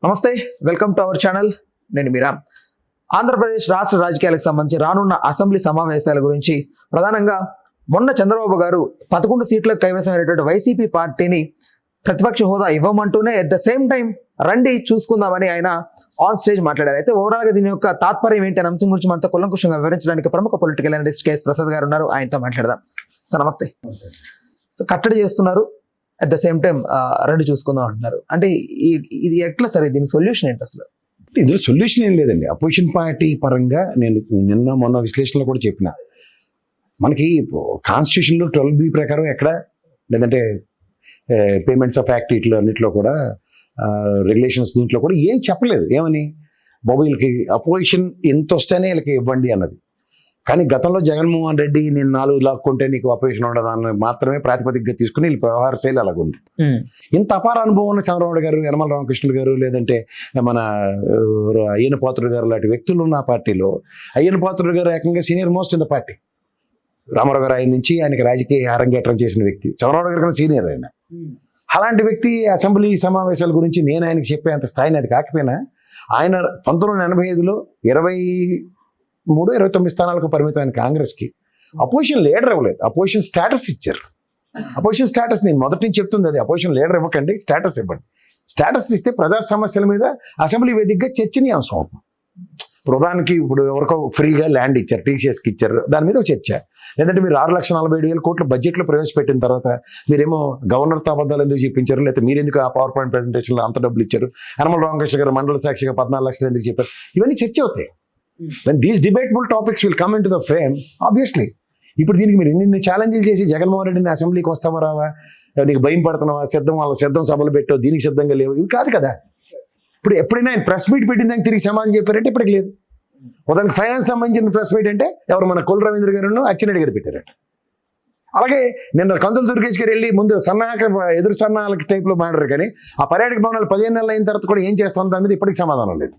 నమస్తే, welcome to our channel. నేను మీరా. ఆంధ్రప్రదేశ్ రాష్ట్ర రాజకీయాలకు సంబంధించి రానున్న అసెంబ్లీ సమావేశాల గురించి ప్రధానంగా మొన్న చంద్రబాబు గారు 11 సీట్లకు కైవసమైనటువంటి వైసీపీ పార్టీని ప్రతిపక్ష హోదా ఇవ్వమంటూనే అట్ ద సేమ్ టైం రండి చూసుకుందామని ఆయన ఆన్ స్టేజ్ మాట్లాడారు. అయితే ఓవరాల్ గా దీని యొక్క తాత్పర్యం ఏంటి అనే అంశం గురించి మనతో కులంకుషంగా వివరించడానికి ప్రముఖ పొలిటికల్ అనలిస్ట్ కేఎస్ ప్రసాద్ గారు ఉన్నారు. ఆయనతో మాట్లాడదాం. సార్ నమస్తే. సో కట్టడి చేస్తున్నారు, అట్ ద సేమ్ టైం రండి చూసుకుందాం అంటున్నారు. అంటే ఇది ఎట్లా సార్, దీని సొల్యూషన్ ఏంటి అసలు? ఇందులో సొల్యూషన్ ఏం లేదండి. అపోజిషన్ పార్టీ పరంగా నేను మొన్న విశ్లేషణలో కూడా చెప్పిన, మనకి కాన్స్టిట్యూషన్లో 12B ప్రకారం ఎక్కడ, లేదంటే పేమెంట్స్ ఆఫ్ యాక్ట్ ఇట్లో అన్నింటిలో కూడా రెగ్యులేషన్స్ దీంట్లో కూడా ఏం చెప్పలేదు. ఏమని బాబు వీళ్ళకి అపోజిషన్ ఎంత వస్తేనే వీళ్ళకి ఇవ్వండి అన్నది. కానీ గతంలో జగన్మోహన్ రెడ్డి నేను 4 లాక్కుంటే నీకు అపోజిషన్ ఉండదాన్ని మాత్రమే ప్రాతిపదికగా తీసుకుని వీళ్ళ వ్యవహార శైలి అలాగుంది. ఇంత అపార అనుభవం ఉన్న చంద్రబాబు గారు, యనమల రామకృష్ణులు గారు, లేదంటే మన అయ్యన్న పాత్రుడు గారు లాంటి వ్యక్తులు ఉన్న పార్టీలో అయ్యన్న పాత్రుడు గారు ఏకంగా senior most in the party. Ramarao గారు ఆయన నుంచి ఆయనకి రాజకీయ అరంగేట్రం చేసిన వ్యక్తి. చంద్రబాబు గారు కన్నా సీనియర్ ఆయన. అలాంటి వ్యక్తి అసెంబ్లీ సమావేశాల గురించి నేను ఆయనకి చెప్పే అంత స్థాయిని అది కాకపోయినా, ఆయన 1985లో 23-29 స్థానాలకు పరిమితమైన కాంగ్రెస్కి అపోజిషన్ లీడర్ ఇవ్వలేదు, అపోజిషన్ స్టేటస్ ఇచ్చారు. అపోజిషన్ స్టేటస్ నేను మొదటి నుంచి చెప్తుంది అది, అపోజిషన్ లీడర్ ఇవ్వకండి, స్టేటస్ ఇవ్వండి. స్టేటస్ ఇస్తే ప్రజా సమస్యల మీద అసెంబ్లీ వేదికగా చర్చనీయాంశం అవుతుంది. ఇప్పుడు ఉదాహరణకి ఇప్పుడు ఎవరికో ఫ్రీగా ల్యాండ్ ఇచ్చారు, టీసీఎస్కి ఇచ్చారు, దాని మీద ఒక చర్చ. లేదంటే మీరు 6,47,000 కోట్ల బడ్జెట్లో ప్రవేశపెట్టిన తర్వాత మీరేమో గవర్నర్తో అబద్ధాలు ఎందుకు చెప్పించారు, లేకపోతే మీరు ఎందుకు ఆ పవర్ పాయింట్ ప్రెజెంటేషన్లో అంత డబ్బులు ఇచ్చారు, యనమల రామకృష్ణ గారు మండల సాక్షిగా 14 లక్షలు ఎందుకు చెప్పారు, ఇవన్నీ చర్చ అవుతాయి. when these debatable topics will come into the frame, obviously ఇప్పుడు దీనికి మీరు ఇన్ని ఛాలెంజ్లు చేసి జగన్మోహన్ రెడ్డిని అసెంబ్లీకి వస్తావా రావా, నీకు భయం పడుతున్నావా, సిద్ధం సభలు పెట్టో, దీనికి సిద్ధంగా లేవు, ఇవి కాదు కదా. ఇప్పుడు ఎప్పుడైనా ఆయన ప్రెస్ మీట్ పెట్టిన దానికి తిరిగి సమాధానం చెప్పారంటే ఇప్పటికి లేదు. ఉదాహరణకి ఫైనాన్స్ సంబంధించిన ప్రెస్ మీట్ అంటే ఎవరు మన కొల్ రవీంద్ర గారు అచ్చెన్నాయుడు గారు పెట్టారట. అలాగే నిన్న కందుల దుర్గేష్ గారు వెళ్ళి ముందు ఎదురు సన్నాహక టైప్లో మాట్లాడారు. కానీ ఆ పర్యాటక భవనాలు 15 నెలలు అయిన తర్వాత కూడా ఏం చేస్తాం దాని మీద ఇప్పటికి సమాధానం లేదు.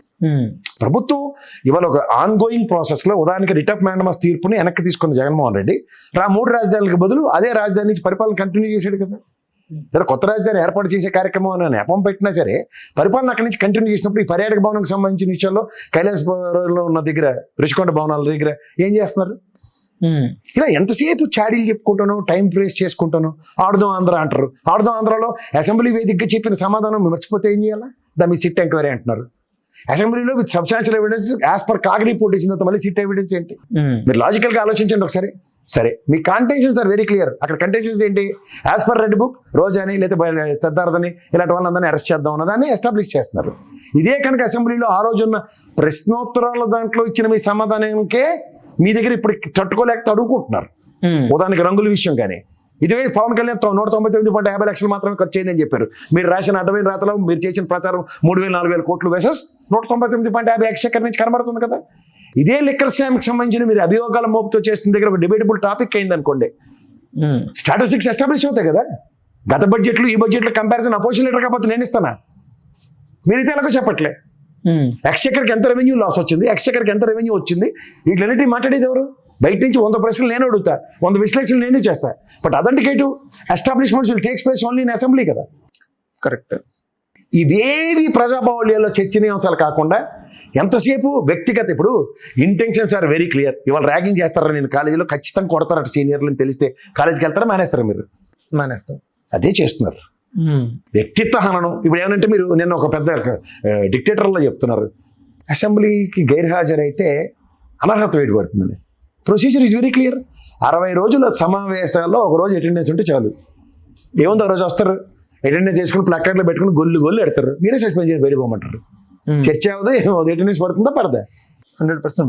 ప్రభుత్వం ఇవాళ ఒక ఆన్గోయింగ్ ప్రాసెస్లో ఉదాహరణకి రిట్ ఆఫ్ మ్యాండమస్ తీర్పుని వెనక్కి తీసుకున్న జగన్మోహన్ రెడ్డి 3 రాజధానులకు బదులు అదే రాజధాని నుంచి పరిపాలన కంటిన్యూ చేశాడు కదా. లేదా కొత్త రాజధాని ఏర్పాటు చేసే కార్యక్రమం అని నెపం పెట్టినా సరే పరిపాలన అక్కడి నుంచి కంటిన్యూ చేసినప్పుడు ఈ పర్యాటక భవనానికి సంబంధించిన విషయాల్లో కైలాసపురంలో ఉన్న దగ్గర రుషికొండ భవనాల దగ్గర ఏం చేస్తున్నారు? ఇలా ఎంతసేపు చాడీలు చెప్పుకుంటాను, టైం వేస్ట్ చేసుకుంటాను. ఆడుదాం ఆంధ్ర అంటారు. ఆడుదాం ఆంధ్రాలో అసెంబ్లీ వేదికగా చెప్పిన సమాధానం మర్చిపోతే ఏం చేయాలా? దాని మీద సిట్ ఎంక్వైరీ అంటున్నారు. అసెంబ్లీలో with substantial evidence as per CAG report ఇచ్చిన తర్వాత మళ్ళీ సిట్ ఎవిడెన్స్ ఏంటి? మీరు లాజికల్గా ఆలోచించండి ఒకసారి. సరే, మీ కంటెన్షన్స్ ఆర్ వెరీ క్లియర్. అక్కడ కంటెన్షన్స్ ఏంటి? యాజ్ పర్ రెడ్ బుక్ రోజాని లేదా సిద్ధార్థని ఇలాంటి వాళ్ళందరినీ అరెస్ట్ చేద్దాం ఉన్నదాన్ని ఎస్టాబ్లిష్ చేస్తున్నారు. ఇదే కనుక అసెంబ్లీలో ఆ రోజున్న ప్రశ్నోత్తరాల దాంట్లో ఇచ్చిన మీ సమాధానానికే మీ దగ్గర ఇప్పుడు తట్టుకోలేక అడుగుకుంటున్నారు. ఉదాహరణకి రంగుల విషయం కానీ ఇదే పవన్ కళ్యాణ్ 199.50 లక్షలు మాత్రమే ఖర్చు అయిందని చెప్పారు. మీరు రాసిన అడ్డమైన రాతలో మీరు చేసిన ప్రచారం 3,000-4,000 కోట్లు వేసెస్ 199.50 ఎక్స్చక్కర్ నుంచి కనబడుతుంది కదా. ఇదే లిక్కర్ స్కామ్కి సంబంధించిన మీరు అభియోగాల మోపుతో చేస్తున్న దగ్గర ఒక డిబేటబుల్ టాపిక్ అయింది అనుకోండి, స్టాటిస్టిక్స్ ఎస్టాబ్లిష్ అవుతాయి కదా. గత బడ్జెట్లు ఈ బడ్జెట్లు కంపారిజన్ అపోజిషన్ లీడర్ కాకపోతే నేను ఇస్తానా? మీరైతే ఎలాగో చెప్పట్లే. ఎక్స్చక్కర్కి ఎంత రెవెన్యూ లాస్ వచ్చింది, ఎక్స్చక్కర్కి ఎంత రెవెన్యూ వచ్చింది, వీటిలన్నిటి మాట్లాడేది ఎవరు? బయట నుంచి 100 ప్రశ్నలు నేను అడుగుతా, 100 విశ్లేషణలు నేనే చేస్తా. But authenticative establishments will takes place only in assembly కదా. కరెక్ట్. ఇవేవి ప్రజాబాహుళ్యాల్లో చర్చనీయాంశాలు కాకుండా ఎంతసేపు వ్యక్తిగత. ఇప్పుడు ఇంటెన్షన్స్ ఆర్ వెరీ క్లియర్. ఇవాళ ర్యాగింగ్ చేస్తారా, నేను కాలేజీలో ఖచ్చితంగా కొడతారట సీనియర్లు అని తెలిస్తే కాలేజీకి వెళ్తారా, మానేస్తారా? మీరు మానేస్తాం. అదే చేస్తున్నారు, వ్యక్తిత్వ హననం. ఇప్పుడు ఏమంటే మీరు నిన్న ఒక పెద్ద డిక్టేటర్లో చెప్తున్నారు, అసెంబ్లీకి గైర్హాజరైతే అనర్హత వేడి పడుతుందని. Procedure is very clear. 60 రోజుల సమావేశాల్లో ఒక రోజు అటెండెన్స్ ఉంటే చాలు. ఏముంది, ఆ రోజు వస్తారు, అటెండెన్స్ చేసుకుని ప్లకార్డులో పెట్టుకుని గొల్లు ఎడతారు, మీరే సస్పెండ్ చేసి బయటపోమంటారు. చర్చ అవ్వదు, ఏమవుతుంది, అటెండెన్స్ పడుతుందా పడదా? 100%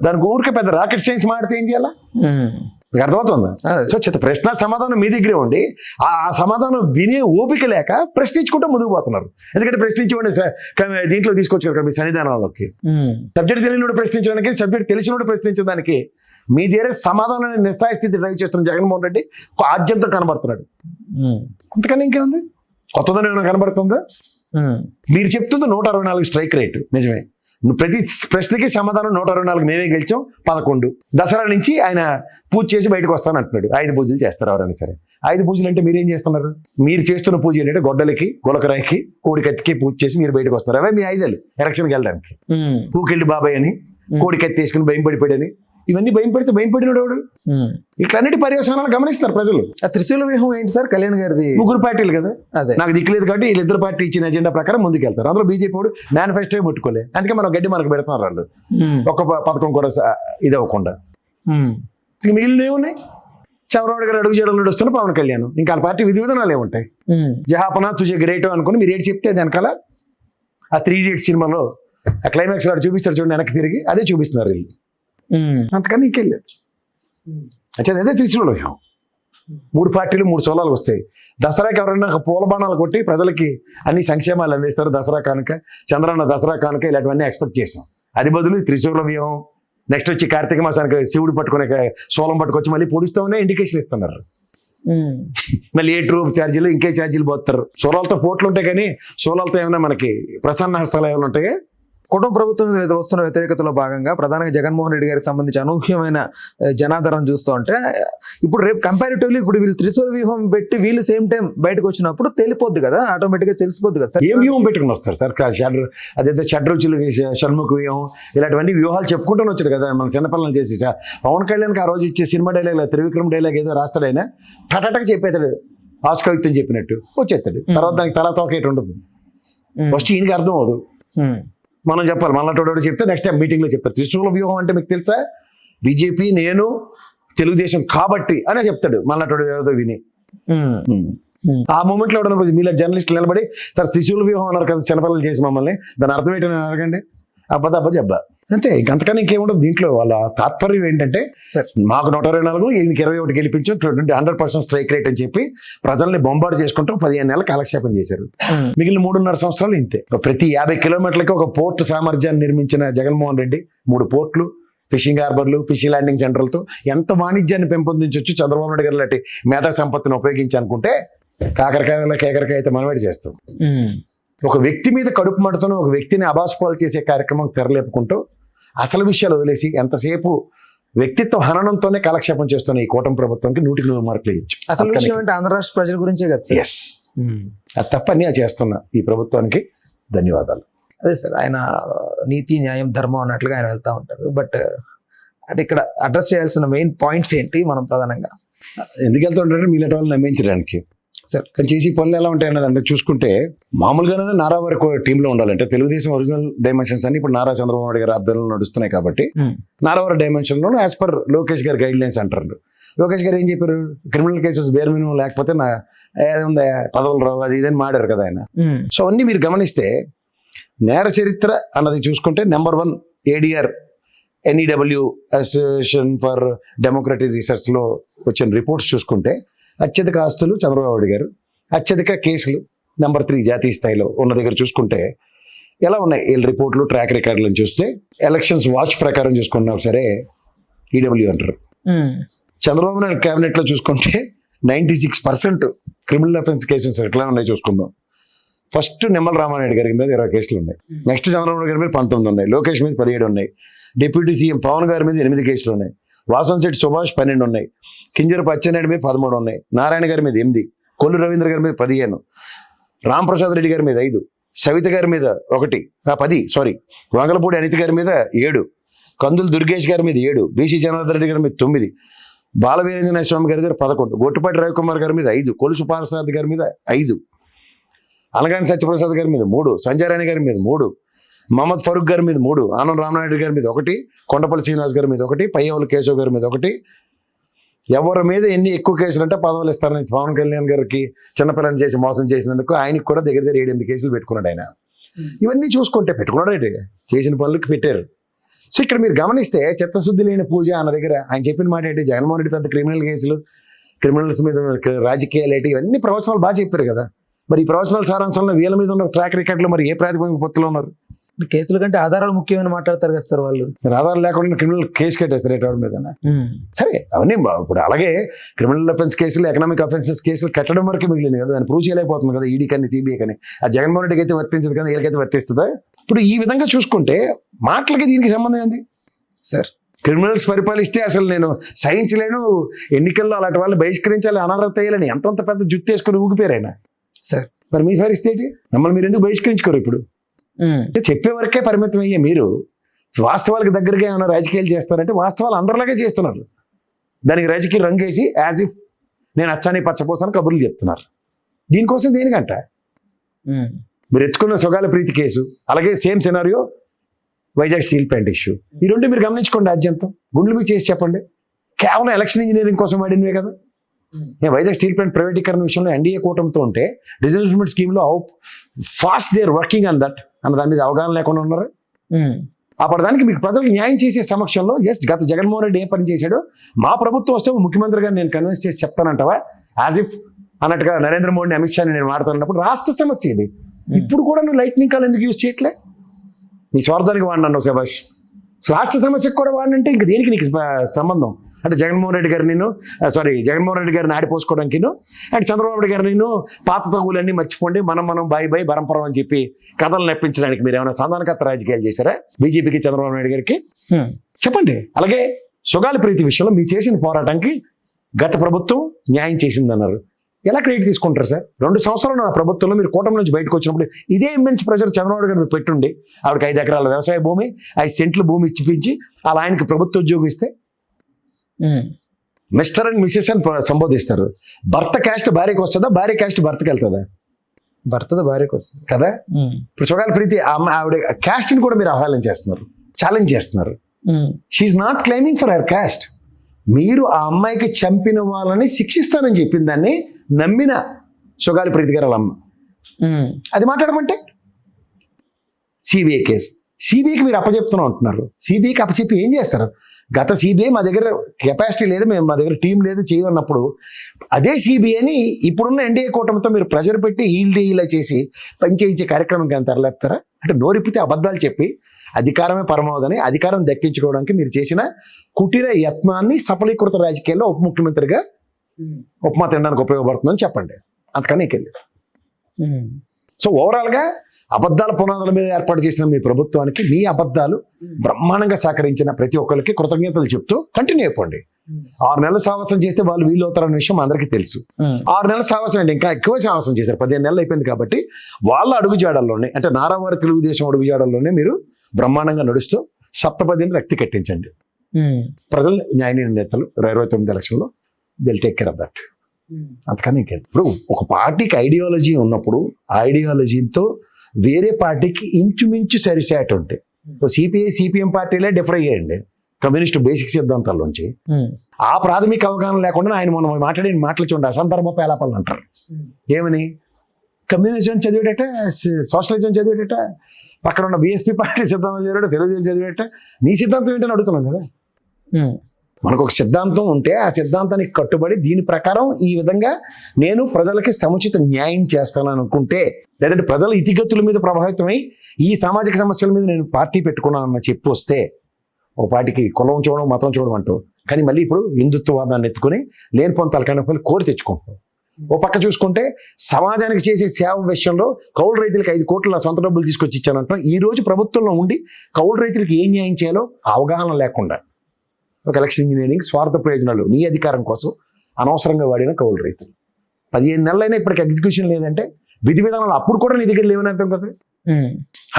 దానికి ఊరికే పెద్ద రాకెట్ సైన్స్ మాడితే ఏం చేయాలా? మీకు అర్థమవుతుందా? సో ప్రశ్న సమాధానం మీ దగ్గరే ఉండి ఆ సమాధానం వినే ఓపిక లేక ప్రశ్నించుకుంటూ ముందుకు పోతున్నారు. ఎందుకంటే ప్రశ్నించుకోండి దీంట్లో తీసుకొచ్చారు కదా మీ సన్నిధానాల్లోకి. సబ్జెక్ట్ తెలియనోడు ప్రశ్నించడానికి, సబ్జెక్ట్ తెలిసినోడు ప్రశ్నించడానికి మీ దగ్గర సమాధానాన్ని నిస్సాయ స్థితి డ్రైవ్ చేస్తున్న జగన్మోహన్ రెడ్డి ఆద్యంతో కనబడుతున్నాడు. అంతకన్నా ఇంకేముంది, కొత్తదని ఏమైనా కనబడుతుందా? మీరు చెప్తుంది 164 స్ట్రైక్ రేటు నిజమే. నువ్వు ప్రతి ప్రశ్నకి సమాధానం 124 మేమే గెలిచాం 11. దసరా నుంచి ఆయన పూజ చేసి బయటకు వస్తాను అంటున్నాడు. 5 పూజలు చేస్తారు ఎవరైనా సరే. 5 పూజలు అంటే మీరేం చేస్తున్నారు? మీరు చేస్తున్న పూజ ఏంటంటే గొడ్డలకి, గులకరాయికి, కోడికత్తికి పూజ చేసి మీరు బయటకు వస్తారు. అవే మీ ఆయుధాలు ఎలక్షన్కి వెళ్ళడానికి. పూకెళ్ళి బాబాయ్ అని, కోడికత్తి వేసుకుని భయం పడిపోయాడని, ఇవన్నీ భయం పడితే భయం పడినాడు ఎవడు? ఇట్లన్నిటి పర్యవసానాలు గమనిస్తారు ప్రజలు. ఆ త్రిశూల వ్యూహం ఏంటి సార్ కళ్యాణ్ గారిది? 3 పార్టీలు కదా, అదే నాకు దిక్కులేదు కాబట్టి వీళ్ళిద్దరు పార్టీ ఇచ్చిన ఎజెండా ప్రకారం ముందుకు వెళ్తారు. అందులో బీజేపీ వాడు మేనిఫెస్టో ముట్టుకోలే, అందుకే మనం గడ్డి మనకు పెడుతున్నారు వాళ్ళు. ఒక్క పథకం కూడా ఇది అవ్వకుండా. ఇంక మిగిలిన ఏమున్నాయి? చంద్రబాబు గారు అడుగు చేయడం నడుస్తున్న పవన్ కళ్యాణ్, ఇంకా వాళ్ళ పార్టీ విధి విధానాలు ఏముంటాయి? జహాపనా తుజే గ్రేటో అనుకుని మీరు ఏడు చెప్తే వెనకాల ఆ 3 Idiots సినిమాలో ఆ క్లైమాక్స్ వాడు చూపిస్తాడు చూడండి, వెనక్కి తిరిగి అదే చూపిస్తున్నారు వీళ్ళు. అంతకని ఇంకెళ్ళలేదు. అంటే అదే త్రిశూల వ్యూహం. 3 పార్టీలు 3 సోలాలు వస్తాయి. దసరాకి ఎవరైనా పూల బాణాలు కొట్టి ప్రజలకి అన్ని సంక్షేమాలు అందిస్తారు. దసరా కానుక, చంద్రన్న దసరా కానుక, ఇలాంటివన్నీ ఎక్స్పెక్ట్ చేసాం. అది బదులు త్రిశూల వ్యూహం. నెక్స్ట్ వచ్చి కార్తీక మాసానికి శివుడు పట్టుకునే సోలం పట్టుకొచ్చి మళ్ళీ పొడుస్తూనే ఇండికేషన్ ఇస్తున్నారు. మళ్ళీ ఏ ట్రూప్ ఛార్జీలు, ఇంకే ఛార్జీలు పోతారు. సోలాలతో పోట్లు ఉంటాయి కానీ సోలాలతో ఏమైనా మనకి ప్రసన్న హస్తాలు ఏమైనా ఉంటాయి? కుటుంబ ప్రభుత్వం మీద వస్తున్న వ్యతిరేకతలో భాగంగా ప్రధానంగా జగన్మోహన్ రెడ్డి గారికి సంబంధించి అనూహ్యమైన జనాదరణ చూస్తూ ఉంటే ఇప్పుడు రేపు కంపారిటివ్లీ ఇప్పుడు వీళ్ళు త్రిశూల వ్యూహం పెట్టి వీళ్ళు సేమ్ టైం బయటకు వచ్చినప్పుడు తెలిపోద్ది కదా, ఆటోమేటిక్గా తెలిసిపోద్ది కదా సార్. ఏం వ్యూహం పెట్టుకుని వస్తారు సార్? అదేదో షడ్రుచులు, షణ్ముఖ వ్యూహం, ఇలాంటివన్నీ వ్యూహాలు చెప్పుకుంటూనే వచ్చాడు కదా మన చిన్నపిల్లలు చేసి. పవన్ కళ్యాణ్కి ఆ రోజు ఇచ్చే సినిమా డైలాగ్, త్రివిక్రమ్ డైలాగ్ ఏదో రాస్తాడైనా టటటకి చెప్పేస్తాడు, ఆస్కవిత్వం చెప్పినట్టు వచ్చేస్తాడు. తర్వాత దానికి తల తోకేటి ఉండదు. ఫస్ట్ ఈయనకి అర్థం అవదు, మనం చెప్పాలి. మళ్ళీ చెప్తే నెక్స్ట్ టైం మీటింగ్లో చెప్తారు. త్రిశూల వ్యూహం అంటే మీకు తెలుసా? బీజేపీ నేను తెలుగుదేశం కాబట్టి అనే చెప్తాడు మళ్ళీ ఏదో విని. ఆ మూమెంట్లో ఎవడన్నా మీలా జర్నలిస్టులు నిలబడి సార్ త్రిశూల వ్యూహం అన్నారు కదా చిన్నపిల్లలు చేసి మమ్మల్ని, దాని అర్థం ఏంటని అడగండి. అబ్బా జబ్బా అంతే, ఇంకంతకన్నా ఇంకేముండదు దీంట్లో. వాళ్ళ తాత్పర్యం ఏంటంటే మాకు 124, ఈయనకి 21 గెలిపించు, 100% స్ట్రైక్ రేట్ అని చెప్పి ప్రజల్ని బొంబార్డు చేసుకుంటూ 15 నెలలు కాలక్షేపం చేశారు. మిగిలిన 3.5 సంవత్సరాలు ఇంతే. ప్రతి 50 కిలోమీటర్లకి ఒక పోర్ట్ సామర్థ్యాన్ని నిర్మించిన జగన్మోహన్ రెడ్డి 3 పోర్ట్లు, ఫిషింగ్ హార్బర్లు, ఫిషింగ్ ల్యాండింగ్ సెంటర్లతో ఎంత వాణిజ్యాన్ని పెంపొందించవచ్చు చంద్రబాబు నాయుడు గారు లాంటి మేధా సంపత్తిని ఉపయోగించి అనుకుంటే కేకరకాయ అయితే మనమేడి చేస్తాం. ఒక వ్యక్తి మీద కడుపు మంటతో ఒక వ్యక్తిని అబాస్పాలు చేసే కార్యక్రమం తెరలేపుకుంటూ అసలు విషయాలు వదిలేసి ఎంతసేపు వ్యక్తిత్వ హననంతోనే కాలక్షేపం చేస్తున్న ఈ కూటమి ప్రభుత్వానికి 100కి 100 మార్కులు ఇచ్చు. అసలు విషయం అంటే ఆంధ్ర రాష్ట్ర ప్రజల గురించే కదా. ఎస్, అది తప్పని చేస్తున్న ఈ ప్రభుత్వానికి ధన్యవాదాలు. అదే సార్, ఆయన నీతి న్యాయం ధర్మం అన్నట్లుగా ఆయన వెళ్తూ ఉంటారు. బట్ అంటే ఇక్కడ అడ్రస్ చేయాల్సిన మెయిన్ పాయింట్స్ ఏంటి మనం ప్రధానంగా ఎందుకు వెళ్తుంటారంటే మీలాంటి వాళ్ళని నమ్మించడానికి సార్. కానీ చేసి పనులు ఎలా ఉంటాయి అన్నది చూసుకుంటే మామూలుగానే నారా వరకు టీంలో ఉండాలంటే తెలుగుదేశం ఒరిజినల్ డైమెన్షన్స్ అని ఇప్పుడు నారా చంద్రబాబు నాయుడు గారి ఆధ్వర్యంలో నడుస్తున్నాయి కాబట్టి నారావారి డైమెన్షన్లో యాజ్ పర్ లోకేష్ గారి గైడ్ లైన్స్ అంటారు. లోకేష్ గారు ఏం చెప్పారు? క్రిమినల్ కేసెస్ బేర్ మినిమం లేకపోతే ఏముంది పదవులు రావు అది ఇదని మాడారు కదా ఆయన. సో అన్నీ మీరు గమనిస్తే నేర చరిత్ర అన్నది చూసుకుంటే number 1 ADR NEW association for democratic రీసెర్చ్లో వచ్చిన రిపోర్ట్స్ చూసుకుంటే అత్యధిక ఆస్తులు చంద్రబాబు నాయుడు గారు, అత్యధిక కేసులు నెంబర్ 3 జాతీయ స్థాయిలో ఉన్న దగ్గర చూసుకుంటే ఎలా ఉన్నాయి వీళ్ళ రిపోర్ట్లు, ట్రాక్ రికార్డులను చూస్తే ఎలక్షన్స్ వాచ్ ప్రకారం చూసుకున్నా సరే EW అంటారు. చంద్రబాబు నాయుడు క్యాబినెట్లో చూసుకుంటే 96% క్రిమినల్ అఫెన్స్ కేసెస్ ఎట్లా ఉన్నాయి చూసుకుందాం. ఫస్ట్ నిమ్మల రామానాయుడు గారి మీద 20 కేసులు ఉన్నాయి. నెక్స్ట్ చంద్రబాబు గారి మీద 19 ఉన్నాయి. లోకేష్ మీద 17 ఉన్నాయి. డిప్యూటీ సీఎం పవన్ గారి మీద 8 కేసులు ఉన్నాయి. వాసంశెట్టి సుభాష్ 12 ఉన్నాయి. కింజరపు అచ్చెన్నాయుడు మీద 13 ఉన్నాయి. నారాయణ గారి మీద 8, కొల్లు రవీంద్ర గారి మీద 15, రాంప్రసాద్ రెడ్డి గారి మీద 5, సవిత గారి మీద 10, వంగలపూడి అనిత గారి మీద 7, కందులు దుర్గేష్ గారి మీద 7, బీసీ జనార్దన్ రెడ్డి గారి మీద 9, బాలవీరేంద్ర స్వామి గారి దగ్గర 11, గొట్టుపాటి రవికుమార్ గారి మీద 5, కొలుసు పారసాద్ గారి మీద 5, అనగాని సత్యప్రసాద్ గారి మీద 3, సంజయరాణి గారి మీద 3, మహమ్మద్ ఫరూక్ గారి మీద 3, ఆనం రామనాయుడు గారి మీద 1, కొండపల్లి శ్రీనివాస్ గారి మీద 1, పయ్యవల కేశవ్ గారి మీద 1. ఎవరి మీద ఎన్ని ఎక్కువ కేసులు అంటే పదవులు ఇస్తారని పవన్ కళ్యాణ్ గారికి చిన్నపిల్లని చేసి మోసం చేసినందుకు ఆయనకి కూడా దగ్గర 7-8 కేసులు పెట్టుకున్నాడు ఆయన. ఇవన్నీ చూసుకుంటే పెట్టుకున్నాడు, చేసిన పనులకి పెట్టారు. సో ఇక్కడ మీరు గమనిస్తే చిత్తశుద్ధి లేని పూజ అన్న దగ్గర ఆయన చెప్పిన మాట ఏంటి? జగన్మోహన్ రెడ్డి పెద్ద క్రిమినల్ కేసులు, క్రిమినల్స్ మీద రాజకీయాలు ఏంటి, ఇవన్నీ ప్రవచనాలు బాగా చెప్పారు కదా. మరి ఈ ప్రవచనాల సారాంశంలో వీళ్ళ మీద ఉన్న ట్రాక్ రికార్డులో మరి ఏ ప్రాతిపదిక పొత్తులో ఉన్నారు? కేసుల కంటే ఆధారాలు ముఖ్యమని మాట్లాడతారు కదా సార్ వాళ్ళు. మీరు ఆధారం లేకుండా క్రిమినల్ కేసు కట్టేస్తారు ఎవరి మీద. సరే అవన్నీ ఇప్పుడు అలాగే క్రిమినల్ అఫెన్స్ కేసులు, ఎకనామిక్ అఫెన్సెస్ కేసులు కట్టడం వరకు మిగిలింది కదా, దాన్ని ప్రూవ్ చేయలేకపోతుంది కదా ఈడీ కానీ సిబిఐ కానీ. ఆ జగన్మోహన్ రెడ్డికి అయితే వర్తించదు కదా, వీళ్ళకైతే వర్తిస్తుందా? ఇప్పుడు ఈ విధంగా చూసుకుంటే మాటలకి దీనికి సంబంధం ఏంది సార్? క్రిమినల్స్ పరిపాలిస్తే అసలు నేను సహించలేను, ఎన్నికల్లో అలాంటి వాళ్ళని బహిష్కరించాలి, అనర్హత అయ్యాలని ఎంతంత పెద్ద జుత్తు వేసుకుని ఊగిపోయారైనా. సార్ మరి మీ పరిస్థితి ఏంటి? మమ్మల్ని మీరు ఎందుకు బహిష్కరించుకోరు? ఇప్పుడు చెప్పే వరకే పరిమితం అయ్యే మీరు వాస్తవాలకు దగ్గరగా ఏమైనా రాజకీయాలు చేస్తారంటే వాస్తవాలు అందరిలాగే చేస్తున్నారు. దానికి రాజకీయ రంగు వేసి యాజ్ ఇఫ్ నేను అచ్చాని పచ్చపోసాను కబుర్లు చెప్తున్నారు. దీనికోసం దేనికంట మీరు ఎత్తుకున్న సొగాల ప్రీతి కేసు, అలాగే same scenario Vizag steel plant issue, ఈ రెండు మీరు గమనించుకోండి. ఆద్యంతం గుండ్లు మీ చేసి చెప్పండి. కేవలం ఎలక్షన్ ఇంజనీరింగ్ కోసం వాడినవే కదా. నేను వైజాగ్ స్టీల్ ప్లాంట్ ప్రైవేటీకరణ విషయంలో ఎన్డీఏ కూటమితో ఉంటే డిజిన్వెస్ట్మెంట్ స్కీమ్లో how fast they are working on that అన్న దాని మీద అవగాహన లేకుండా ఉన్నారు. అప్పటిదానికి మీకు ప్రజలకు న్యాయం చేసే సమక్షంలో ఎస్ గత జగన్మోహన్ రెడ్డి ఏ పని చేశాడో మా ప్రభుత్వం వస్తే ముఖ్యమంత్రి గారు నేను కన్విన్స్ చేసి చెప్తానంటావా? యాజ్ ఇఫ్ అన్నట్టుగా నరేంద్ర మోడీని, అమిత్ షాని నేను మాట్లాడుతున్నప్పుడు రాష్ట్ర సమస్య ఇది. ఇప్పుడు కూడా నువ్వు లైట్నింగ్ కాల్ ఎందుకు యూజ్ చేయట్లే? నీ స్వార్థానికి వాడినాను శభాష్. రాష్ట్ర సమస్యకు కూడా వాడినంటే ఇంక దేనికి నీకు సంబంధం? అంటే జగన్మోహన్ రెడ్డి గారిని ఆడిపోసుకోవడానికి అండ్ చంద్రబాబు నాయుడు గారు నేను పాత తగులన్నీ మర్చిపోండి, మనం బాయ్ బరంపరం అని చెప్పి కథలు నెప్పించడానికి మీరు ఏమైనా సంధానకర్త రాజకీయాలు చేశారా బీజేపీకి, చంద్రబాబు నాయుడు గారికి? చెప్పండి. అలాగే సుగాలి ప్రీతి విషయంలో మీరు చేసిన పోరాటానికి గత ప్రభుత్వం న్యాయం చేసిందన్నారు. ఎలా క్రెడిట్ తీసుకుంటారు సార్? 2 సంవత్సరాలు నా ప్రభుత్వంలో మీరు కూటమి నుంచి బయటకు వచ్చినప్పుడు ఇదే ఇమ్మెన్స్ ప్రెషర్ చంద్రబాబు గారు పెట్టుండి ఆవిడకి 5 ఎకరాల వ్యవసాయ భూమి, 5 సెంట్ల భూమి ఇచ్చిపించి అలా ఆయనకి ప్రభుత్వ ఉద్యోగం ఇస్తే మిస్టర్ అండ్ మిస్సెస్ అని సంబోధిస్తారు. భర్త క్యాస్ట్ భార్యకి వస్తుందా, భార్య క్యాస్ట్ భర్తకి వెళ్తుందా? భర్తది భార్యకి వస్తుంది కదా. ఇప్పుడు సుగాలి ప్రీతి ఆవిడ క్యాస్ట్ని కూడా మీరు అవహేళన చేస్తున్నారు, ఛాలెంజ్ చేస్తున్నారు. She's not claiming for her caste. మీరు ఆ అమ్మాయికి చంపిన వాళ్ళని శిక్షిస్తానని చెప్పిన దాన్ని నమ్మిన సుగాలి ప్రీతి గారు వాళ్ళ అమ్మ అది మాట్లాడమంటే సిబిఐ కేసు, సిబిఐకి మీరు అప్పచెప్తున్నాం అంటున్నారు. సిబిఐకి అప్పచెప్పి ఏం చేస్తారు? గత సిబిఐ మా దగ్గర కెపాసిటీ లేదు, మా దగ్గర టీం లేదు చేయన్నప్పుడు అదే సిబిఐని ఇప్పుడున్న ఎన్డీఏ కూటమితో మీరు ప్రెషర్ పెట్టి ఇలా చేసి పనిచేయించే కార్యక్రమం కానీ తరలేపుతారా? అంటే నోరిప్పితే అబద్ధాలు చెప్పి అధికారమే పరమవదని అధికారం దక్కించుకోవడానికి మీరు చేసిన కుటీర యత్నాన్ని సఫలీకృత రాజకీయాల్లో ఉప ముఖ్యమంత్రిగా ఉప్మా తినడానికి ఉపయోగపడుతుందని చెప్పండి. అంతకన్నా ఇంకెళ్ళి. సో ఓవరాల్గా అబద్ధాల పునాదుల మీద ఏర్పాటు చేసిన మీ ప్రభుత్వానికి మీ అబద్ధాలు బ్రహ్మాండంగా సహకరించిన ప్రతి ఒక్కరికి కృతజ్ఞతలు చెప్తూ కంటిన్యూ అయిపోండి. 6 నెలల సాహసం చేస్తే వాళ్ళు వీలు అవుతారన్న విషయం అందరికీ తెలుసు. 6 నెలల సాహసం అంటే ఇంకా ఎక్కువ సాహసం చేశారు. 15 నెలలు అయిపోయింది కాబట్టి వాళ్ళ అడుగుజాడల్లోనే, అంటే నారావారి తెలుగుదేశం అడుగుజాడల్లోనే మీరు బ్రహ్మాండంగా నడుస్తూ సప్తపదిని రక్తి కట్టించండి. ప్రజలు న్యాయ నిర్ణేతలు 29 ఎలక్షన్లో they'll take care of that. అంతకని ఇంకేం. ఇప్పుడు ఒక పార్టీకి ఐడియాలజీ ఉన్నప్పుడు ఆ ఐడియాలజీతో వేరే పార్టీకి ఇంచుమించు సరిసేట ఉంటాయి. సిపిఐ సిపిఎం పార్టీలే డిఫర్ అయ్యాయండి కమ్యూనిస్టు బేసిక్ సిద్ధాంతాల్లోంచి. ఆ ప్రాథమిక అవగాహన లేకుండా ఆయన మనం మాట్లాడిన మాటలు చూడండి, అసందర్భ పేలాపాలను అంటారు. ఏమని? కమ్యూనిజం చదివేటట, సోషలిజం చదివేటట, పక్కన ఉన్న బీఎస్పీ పార్టీ సిద్ధాంతం చదివేట, తెలుగుదేశం చదివేట. నీ సిద్ధాంతం ఏంటని అడుగుతున్నాం కదా. మనకు ఒక సిద్ధాంతం ఉంటే ఆ సిద్ధాంతానికి కట్టుబడి దీని ప్రకారం ఈ విధంగా నేను ప్రజలకి సముచిత న్యాయం చేస్తానని అనుకుంటే, లేదంటే ప్రజల ఇతిగతుల మీద ప్రభావితమై ఈ సామాజిక సమస్యల మీద నేను పార్టీ పెట్టుకున్నానన్న చెప్పి వస్తే ఒక పార్టీకి కులం చూడడం, మతం చూడడం అంటూ, కానీ మళ్ళీ ఇప్పుడు హిందుత్వవాదాన్ని ఎత్తుకుని లేని పొంతాలు కనుక కోరి తెచ్చుకుంటున్నాం. ఓ పక్క చూసుకుంటే సమాజానికి చేసే సేవ విషయంలో కౌలు రైతులకు 5 కోట్ల సొంత డబ్బులు తీసుకొచ్చి ఇచ్చానంటాం. ఈ రోజు ప్రభుత్వంలో ఉండి కౌలు రైతులకు ఏం న్యాయం చేయాలో అవగాహన లేకుండా ఒక ఎలక్షన్ ఇంజనీరింగ్, స్వార్థ ప్రయోజనాలు, నీ అధికారం కోసం అనవసరంగా వాడిన కౌలు రైతులు 15 నెలలైనా ఇప్పటికి ఎగ్జిక్యూషన్ లేదంటే విధి విధానాలు అప్పుడు కూడా నీ దగ్గర లేవని అర్థం కదా.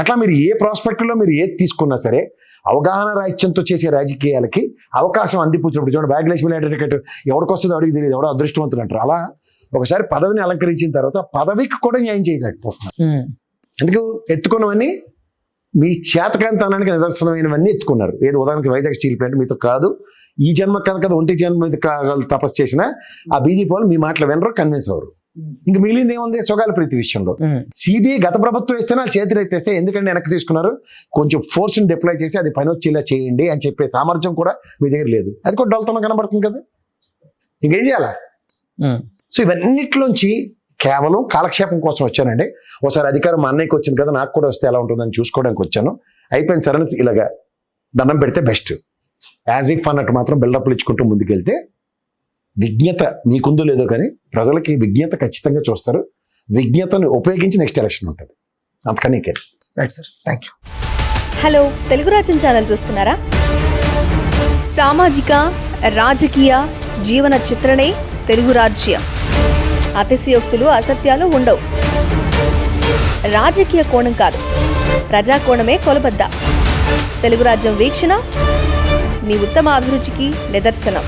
అట్లా మీరు ఏ ప్రాస్పెక్ట్లో మీరు ఏది తీసుకున్నా సరే అవగాహన రాహిత్యంతో చేసే రాజకీయాలకి అవకాశం అందిపుచ్చినప్పుడు చూడండి, భాగ్యలక్ష్మి లాంటి టికెట్ ఎవరికి వస్తుందో అడిగి తెలియదు, ఎవడో అదృష్టవంతులు అంటారు. అలా ఒకసారి పదవిని అలంకరించిన తర్వాత పదవికి కూడా న్యాయం చేయలేకపోతున్నారు. ఎందుకు? ఎత్తుకున్నవన్నీ మీ చేతకాంతనానికి నిదర్శనమైనవన్నీ ఎత్తుకున్నారు. ఏదో ఉదాహరణకి వైజాగ్ స్టీల్ ప్లాంట్ మీతో కాదు, ఈ జన్మ కదా ఒంటి జన్మ మీద తపస్సు చేసిన ఆ బీజేపీ వాళ్ళు మీ మాటలు వినరు, కన్విన్స్ అవ్వరు. ఇంకా మిగిలింది ఏముంది? సుగాలి ప్రీతి విషయంలో సిబిఐ గత ప్రభుత్వం ఇస్తే నా చేతులు ఎత్తేస్తే ఎందుకంటే వెనక్కి తీసుకున్నారు, కొంచెం ఫోర్స్ని డిప్లాయ్ చేసి అది పని వచ్చేలా చేయండి అని చెప్పే సామర్థ్యం కూడా మీ దగ్గర లేదు. అది కూడా డల్తనం కనబడుతుంది కదా. ఇంకేం చేయాలా? సో ఇవన్నిట్లోంచి కేవలం కాలక్షేపం కోసం వచ్చానండి. ఒకసారి అధికారం మా అన్నయ్యకి వచ్చింది కదా, నాకు కూడా వస్తే ఎలా ఉంటుందని చూసుకోవడానికి వచ్చాను. అయిపోయింది సరే ఇలాగా దండం పెడితే బెస్ట్. యాజ్ ఇఫ్ అన్నట్టు మాత్రం బిల్డప్లు ఇచ్చుకుంటూ ముందుకెళ్తే విజ్ఞత మీకుందో లేదో కానీ ప్రజలకి విజ్ఞత ఖచ్చితంగా చూస్తారు. విజ్ఞతను ఉపయోగించి నెక్స్ట్ ఎలక్షన్ ఉంటుంది. అంతకని right sir, thank you. Hello, Telugu Rajyam channel చూస్తున్నారా? సామాజిక రాజకీయ జీవన చిత్రణే తెలుగు రాజ్యం. అతిశయోక్తులు అసత్యాలు ఉండవు. రాజకీయ కోణం కాదు, ప్రజా కోణమే కొలబద్ద. తెలుగు రాజ్యం వీక్షణ మీ ఉత్తమ అభిరుచికి నిదర్శనం.